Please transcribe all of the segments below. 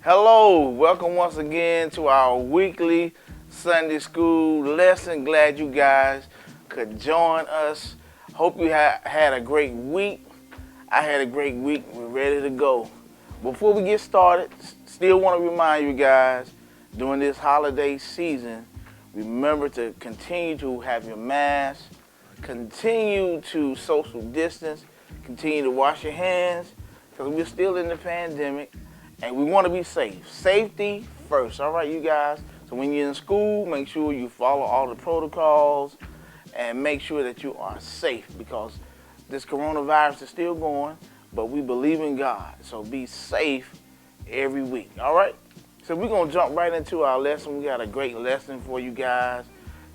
Hello, welcome once again to our weekly Sunday school lesson. Glad you guys could join us. Hope you had a great week. I had a great week. We're ready to go. Before we get started, still want to remind you guys, during this holiday season, remember to continue to have your mask, continue to social distance, continue to wash your hands, because we're still in the pandemic. And we want to be safe. Safety first, all right, you guys? So when you're in school, make sure you follow all the protocols and make sure that you are safe, because this coronavirus is still going, but we believe in God. So be safe every week, all right? So we're going to jump right into our lesson. We got a great lesson for you guys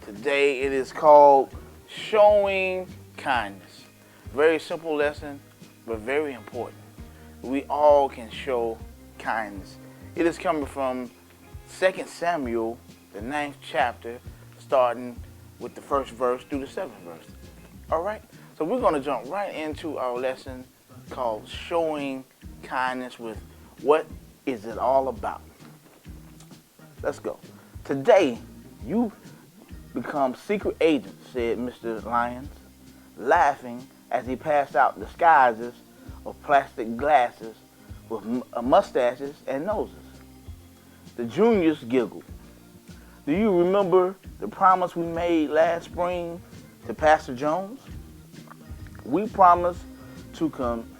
today. It is called Showing Kindness. Very simple lesson, but very important. We all can show kindness. It is coming from 2 Samuel, the 9th chapter, starting with the first verse through the 7th verse. All right? So we're going to jump right into our lesson called Showing Kindness with What Is It All About? Let's go. Today, you become secret agents, said Mr. Lyons, laughing as he passed out disguises of plastic glasses with mustaches and noses. The juniors giggled. Do you remember the promise we made last spring to Pastor Jones? We promised to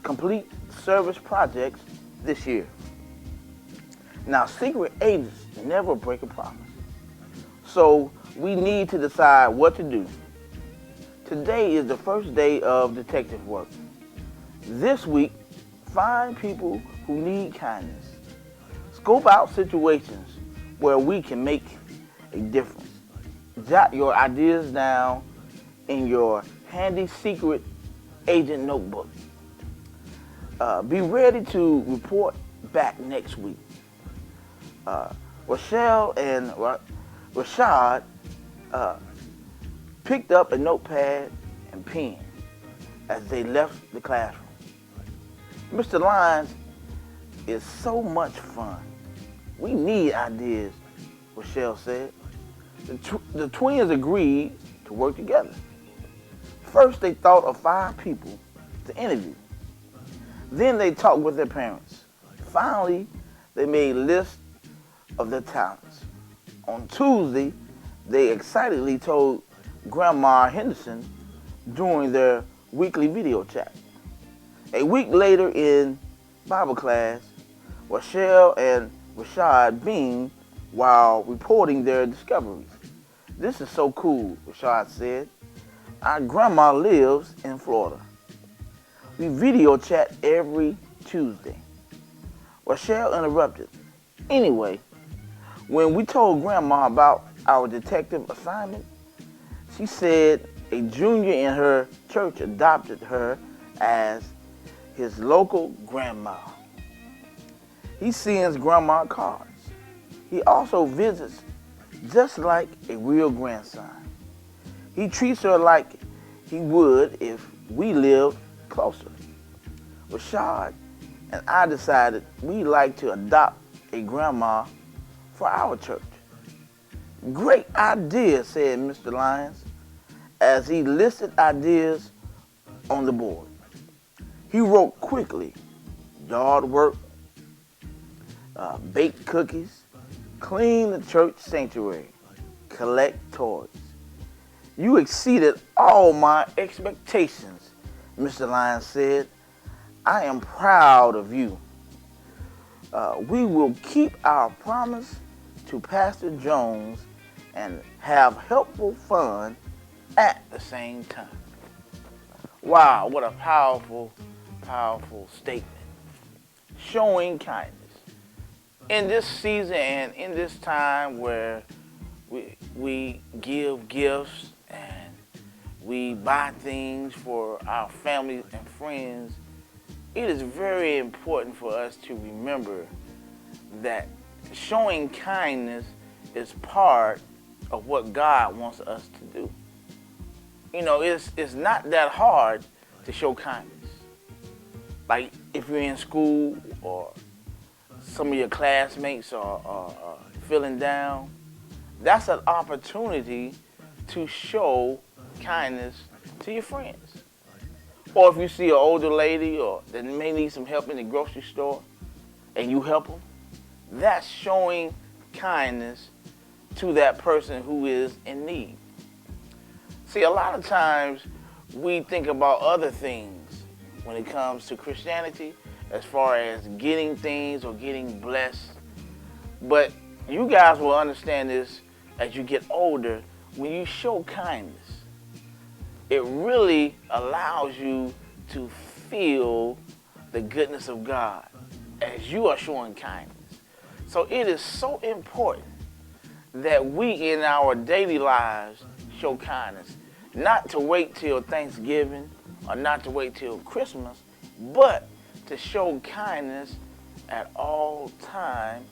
complete service projects this year. Now, secret agents never break a promise, so we need to decide what to do. Today is the first day of detective work. This week, find people who need kindness. Scope out situations where we can make a difference. Jot your ideas down in your handy secret agent notebook. Be ready to report back next week. Rochelle and Rashad picked up a notepad and pen as they left the classroom. Mr. Lyons is so much fun. We need ideas, Rochelle said. The twins agreed to work together. First, they thought of 5 people to interview. Then they talked with their parents. Finally, they made lists of their talents. On Tuesday, they excitedly told Grandma Henderson during their weekly video chat. A week later in Bible class, Rochelle and Rashad beamed while reporting their discoveries. This is so cool, Rashad said. Our grandma lives in Florida. We video chat every Tuesday. Rochelle interrupted. Anyway, when we told Grandma about our detective assignment, she said a junior in her church adopted her as his local grandma. He sends Grandma cards. He also visits just like a real grandson. He treats her like he would if we lived closer. Rashad and I decided we'd like to adopt a grandma for our church. Great idea, said Mr. Lyons, as he listed ideas on the board. He wrote quickly: yard work, bake cookies, clean the church sanctuary, collect toys. You exceeded all my expectations, Mr. Lyons said. I am proud of you. We will keep our promise to Pastor Jones and have helpful fun at the same time. Wow, what a powerful statement. Showing kindness. In this season and in this time where we give gifts and we buy things for our family and friends, it is very important for us to remember that showing kindness is part of what God wants us to do. You know, it's not that hard to show kindness. Like if you're in school or some of your classmates are feeling down, that's an opportunity to show kindness to your friends. Or if you see an older lady or that may need some help in the grocery store and you help them, that's showing kindness to that person who is in need. See, a lot of times we think about other things when it comes to Christianity as far as getting things or getting blessed. But you guys will understand this as you get older. When you show kindness, it really allows you to feel the goodness of God as you are showing kindness. So it is so important that we in our daily lives show kindness. Not to wait till Thanksgiving or not to wait till Christmas, but to show kindness at all times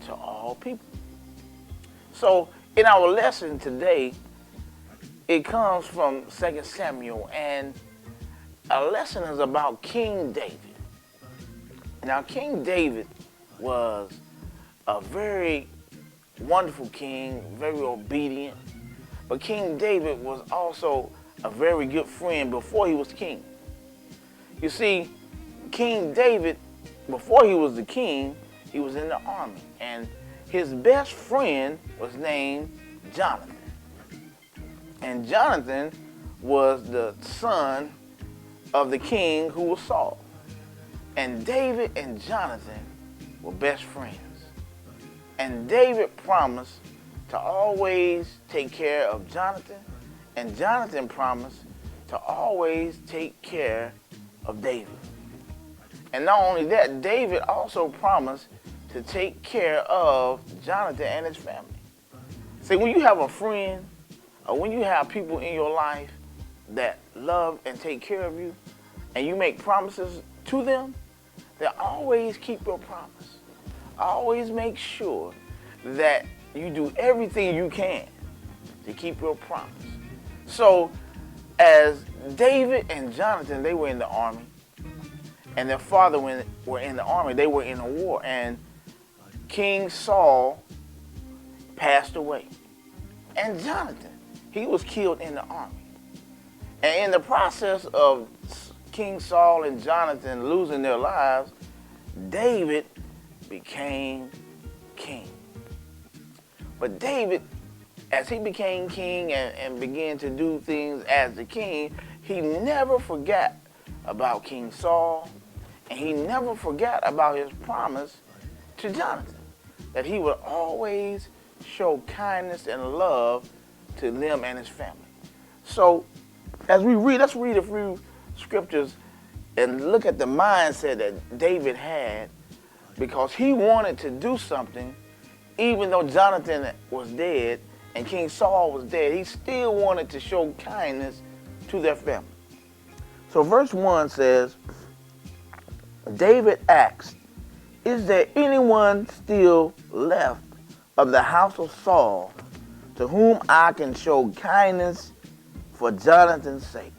to all people. So in our lesson today, it comes from 2 Samuel, and our lesson is about King David. Now, King David was a very wonderful king, very obedient, but King David was also a very good friend before he was king. You see, King David, before he was the king, he was in the army, and his best friend was named Jonathan. And Jonathan was the son of the king who was Saul. And David and Jonathan were best friends. And David promised to always take care of Jonathan, and Jonathan promised to always take care of David. And not only that, David also promised to take care of Jonathan and his family. See, when you have a friend, or when you have people in your life that love and take care of you, and you make promises to them, they always keep your promise. Always make sure that you do everything you can to keep your promise. So, as David and Jonathan, they were in the army, and their father were in the army, they were in a war, and King Saul passed away. And Jonathan, he was killed in the army. And in the process of King Saul and Jonathan losing their lives, David became king. But David, as he became king and began to do things as the king, he never forgot about King Saul, and he never forgot about his promise to Jonathan, that he would always show kindness and love to them and his family. So as we read, let's read a few scriptures and look at the mindset that David had, because he wanted to do something. Even though Jonathan was dead and King Saul was dead, he still wanted to show kindness to their family. So verse 1 says, David asked, "Is there anyone still left of the house of Saul to whom I can show kindness for Jonathan's sake?"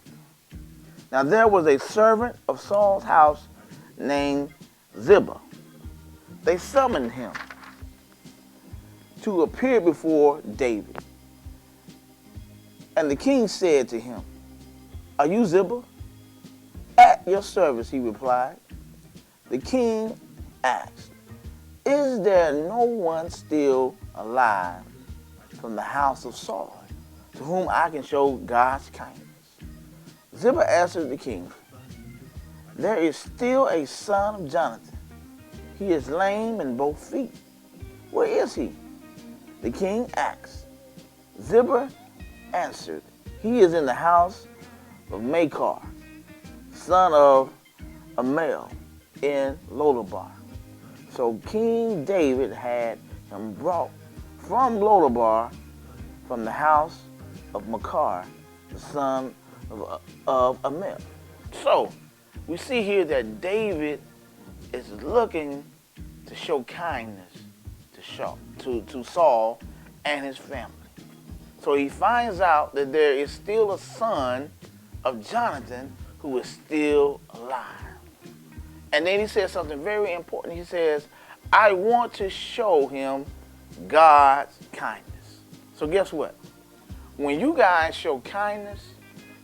Now there was a servant of Saul's house named Ziba. They summoned him to appear before David. And the king said to him, "Are you Ziba?" "At your service," he replied. The king asked, "Is there no one still alive from the house of Saul to whom I can show God's kindness?" Ziba answered the king, "There is still a son of Jonathan. He is lame in both feet. Where is he?" The king asked. Ziba answered, "He is in the house of Machir, son of Amiel, in Lodabar." So King David had him brought from Lodabar, from the house of Machir, the son of Amiel. So we see here that David is looking to show kindness to Saul and his family. So he finds out that there is still a son of Jonathan who is still alive. And then he says something very important. He says, I want to show him God's kindness. So guess what? When you guys show kindness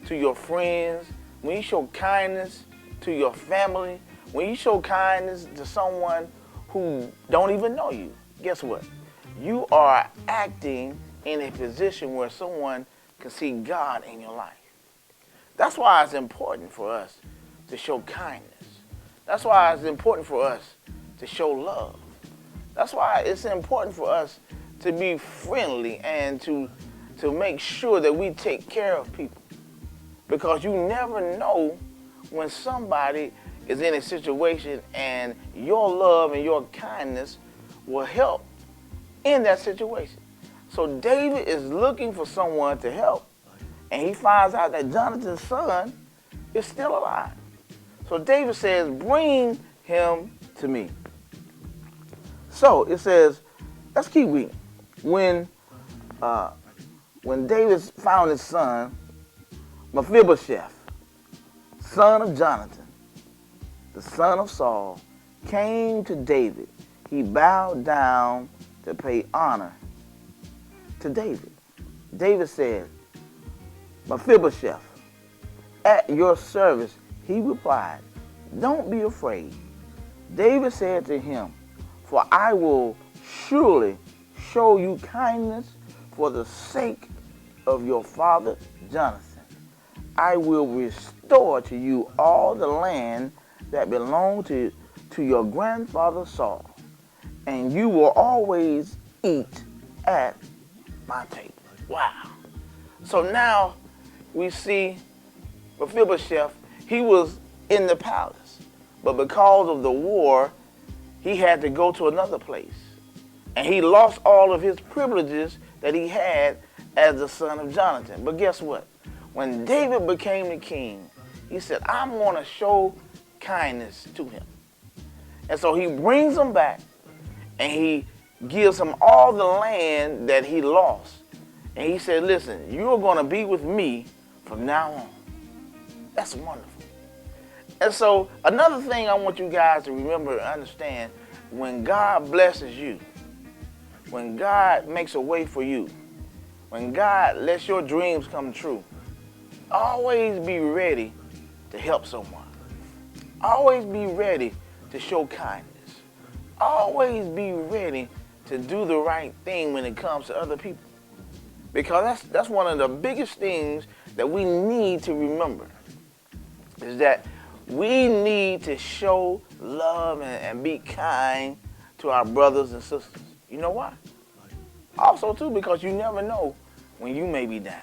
to your friends, when you show kindness to your family, when you show kindness to someone who don't even know you, guess what? You are acting in a position where someone can see God in your life. That's why it's important for us to show kindness. That's why it's important for us to show love. That's why it's important for us to be friendly and to make sure that we take care of people. Because you never know when somebody is in a situation and your love and your kindness will help in that situation. So David is looking for someone to help, and he finds out that Jonathan's son is still alive. So David says, bring him to me. So it says, let's keep reading. When David found his son, Mephibosheth, son of Jonathan, the son of Saul, came to David. He bowed down to pay honor to David. David said, Mephibosheth, at your service, he replied, don't be afraid. David said to him, for I will surely show you kindness for the sake of your father Jonathan. I will restore to you all the land that belonged to your grandfather Saul, and you will always eat at my table. Wow. So now we see Mephibosheth, he was in the palace, but because of the war, he had to go to another place. And he lost all of his privileges that he had as the son of Jonathan. But guess what? When David became the king, he said, I'm going to show kindness to him. And so he brings him back, and he gives him all the land that he lost. And he said, listen, you're going to be with me from now on. That's wonderful. And so another thing I want you guys to remember and understand, when God blesses you, when God makes a way for you, when God lets your dreams come true, always be ready to help someone. Always be ready to show kindness. Always be ready to do the right thing when it comes to other people. Because that's one of the biggest things that we need to remember, is that we need to show love and be kind to our brothers and sisters. You know why? Also, too, because you never know when you may be down.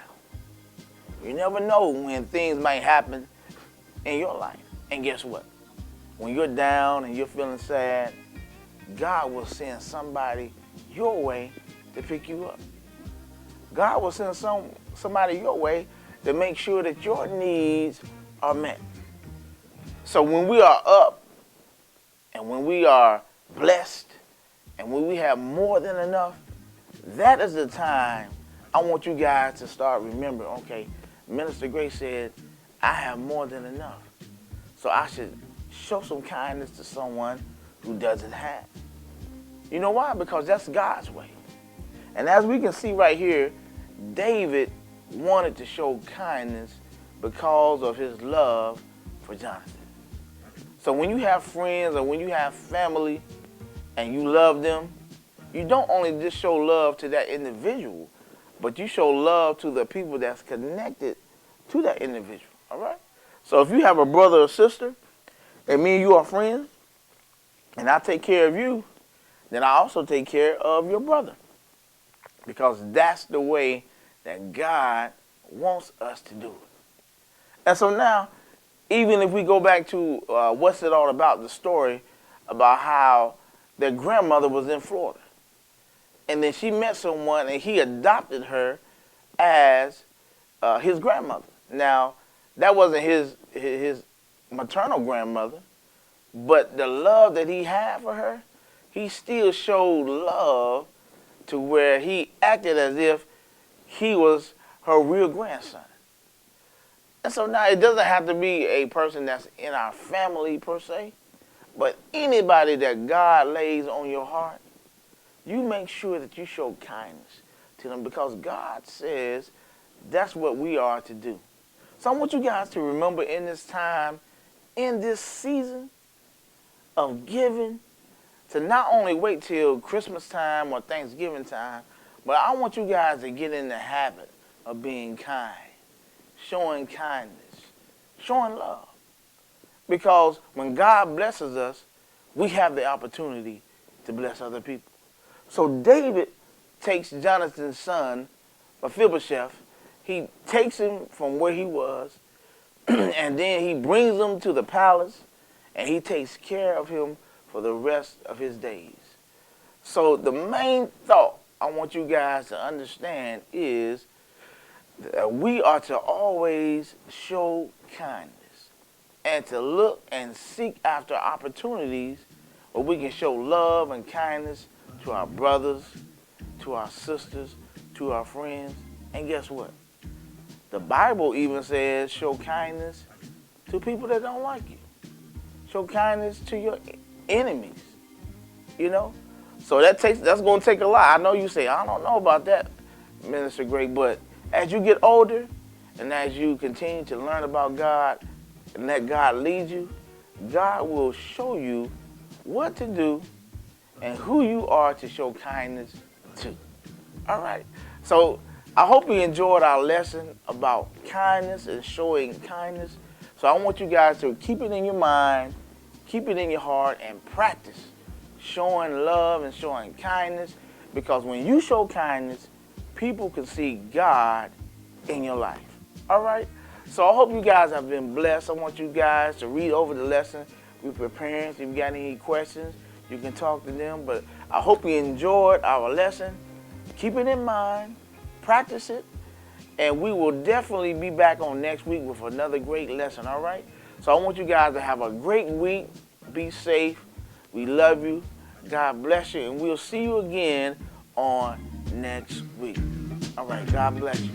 You never know when things might happen in your life. And guess what? When you're down and you're feeling sad, God will send somebody your way to pick you up. God will send somebody your way to make sure that your needs are met. So when we are up and when we are blessed and when we have more than enough, that is the time I want you guys to start remembering, okay, Minister Grace said, I have more than enough. So I should show some kindness to someone who doesn't have. You know why? Because that's God's way. And as we can see right here, David wanted to show kindness because of his love for Jonathan. So when you have friends or when you have family and you love them, you don't only just show love to that individual, but you show love to the people that's connected to that individual, all right? So if you have a brother or sister, and me and you are friends, and I take care of you, then I also take care of your brother. Because that's the way that God wants us to do it. And so now, even if we go back to What's It All About, the story about how their grandmother was in Florida. And then she met someone and he adopted her as his grandmother. Now, that wasn't his maternal grandmother, but the love that he had for her, he still showed love to where he acted as if he was her real grandson. And so now it doesn't have to be a person that's in our family per se, But anybody that God lays on your heart, you make sure that you show kindness to them because God says that's what we are to do. So I want you guys to remember in this time, in this season of giving, to not only wait till Christmas time or Thanksgiving time, but I want you guys to get in the habit of being kind, showing kindness, showing love. Because when God blesses us, we have the opportunity to bless other people. So David takes Jonathan's son, Mephibosheth, he takes him from where he was, and then he brings him to the palace, and he takes care of him for the rest of his days. So the main thought I want you guys to understand is that we are to always show kindness and to look and seek after opportunities where we can show love and kindness to our brothers, to our sisters, to our friends. And guess what? The Bible even says show kindness to people that don't like you. Show kindness to your enemies, you know? So that's going to take a lot. I know you say, I don't know about that, Minister Greg, but as you get older and as you continue to learn about God and let God lead you, God will show you what to do and who you are to show kindness to. All right. So I hope you enjoyed our lesson about kindness and showing kindness. So I want you guys to keep it in your mind, keep it in your heart, and practice showing love and showing kindness, because when you show kindness, people can see God in your life. All right? So I hope you guys have been blessed. I want you guys to read over the lesson we're preparing. If you got any questions, you can talk to them. But I hope you enjoyed our lesson. Keep it in mind. Practice it. And we will definitely be back on next week with another great lesson, all right? So I want you guys to have a great week. Be safe. We love you. God bless you. And we'll see you again on next week. All right. God bless you.